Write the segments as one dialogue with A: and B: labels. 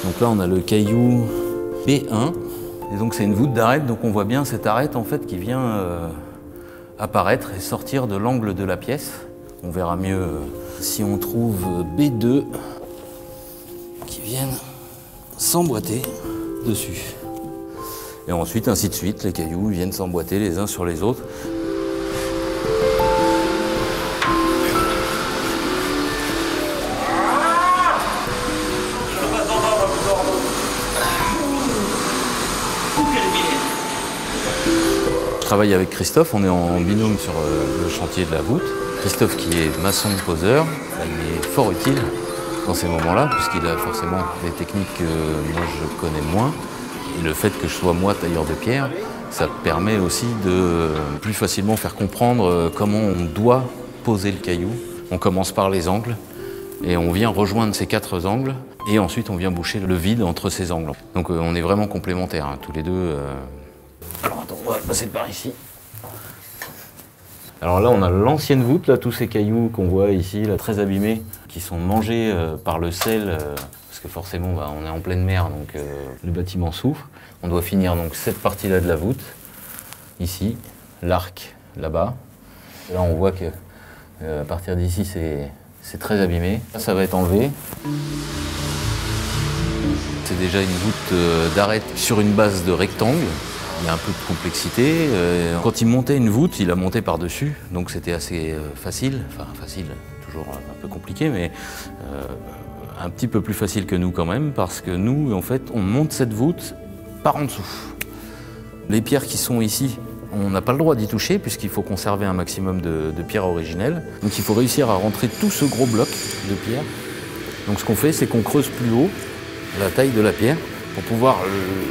A: Donc là, on a le caillou B1. Et donc c'est une voûte d'arête, donc on voit bien cette arête en fait qui vient apparaître et sortir de l'angle de la pièce. On verra mieux si on trouve B2 qui viennent s'emboîter dessus. Et ensuite, ainsi de suite, les cailloux viennent s'emboîter les uns sur les autres. Je travaille avec Christophe, on est en binôme sur le chantier de la voûte. Christophe qui est maçon poseur, il est fort utile dans ces moments-là, puisqu'il a forcément des techniques que moi je connais moins. Et le fait que je sois moi tailleur de pierre, ça permet aussi de plus facilement faire comprendre comment on doit poser le caillou. On commence par les angles et on vient rejoindre ces 4 angles et ensuite on vient boucher le vide entre ces angles. Donc on est vraiment complémentaires, hein, tous les deux. Alors attends, on va passer par ici. Alors là, on a l'ancienne voûte, là, tous ces cailloux qu'on voit ici, là, très abîmés, qui sont mangés par le sel, parce que forcément, on est en pleine mer, donc le bâtiment souffre. On doit finir donc cette partie-là de la voûte, ici, l'arc là-bas. Là, on voit que à partir d'ici, c'est très abîmé. Là, ça va être enlevé. C'est déjà une voûte d'arête sur une base de rectangle. Il y a un peu de complexité. Quand il montait une voûte, il la montait par-dessus, donc c'était assez facile. Enfin, facile, toujours un peu compliqué, mais un petit peu plus facile que nous quand même, parce que nous, en fait, on monte cette voûte par en dessous. Les pierres qui sont ici, on n'a pas le droit d'y toucher, puisqu'il faut conserver un maximum de pierres originelles. Donc il faut réussir à rentrer tout ce gros bloc de pierres. Donc ce qu'on fait, c'est qu'on creuse plus haut la taille de la pierre pour pouvoir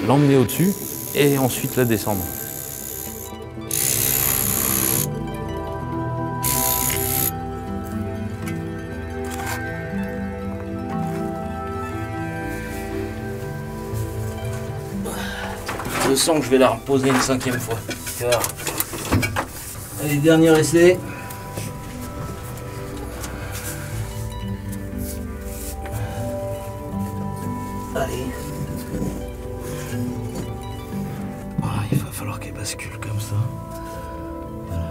A: l'emmener au-dessus et ensuite la descendre. Je sens que je vais la reposer une 5e fois. Car... Allez, dernier essai. Allez. Il va falloir qu'elle bascule comme ça. Voilà.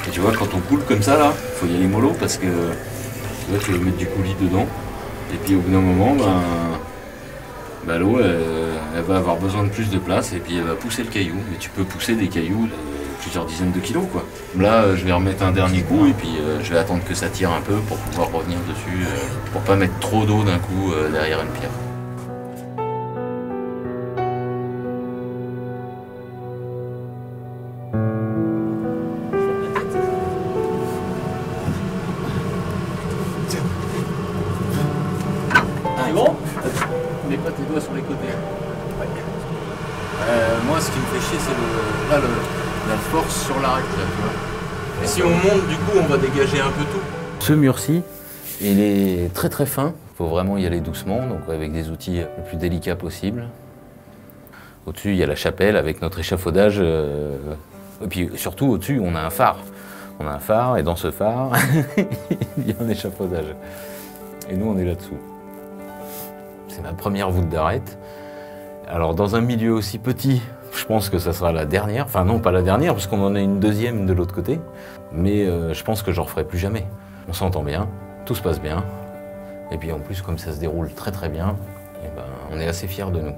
A: Et tu vois, quand on coule comme ça, là, faut y aller mollo parce que là, tu vas mettre du coulis dedans. Et puis au bout d'un moment, l'eau, elle va avoir besoin de plus de place et puis elle va pousser le caillou. Mais tu peux pousser des cailloux de plusieurs dizaines de kilos, quoi. Là, je vais remettre un dernier coup et puis je vais attendre que ça tire un peu pour pouvoir revenir dessus, pour pas mettre trop d'eau d'un coup derrière une pierre. C'est bon? Mets pas tes doigts sur les côtés. Ouais. Moi, ce qui me fait chier, c'est la force sur l'arête, là, tu vois. Et si on monte, du coup, on va dégager un peu tout. Ce mur-ci, il est très très fin. Il faut vraiment y aller doucement, donc avec des outils le plus délicats possible. Au-dessus, il y a la chapelle avec notre échafaudage. Et puis surtout, au-dessus, on a un phare. On a un phare, et dans ce phare, il y a un échafaudage. Et nous, on est là-dessous. C'est ma première voûte d'arête. Alors, dans un milieu aussi petit, je pense que ça sera la dernière. Enfin, non, pas la dernière, parce qu'on en a une deuxième de l'autre côté. Mais je pense que j'en referai plus jamais. On s'entend bien, tout se passe bien. Et puis en plus, comme ça se déroule très très bien, on est assez fiers de nous.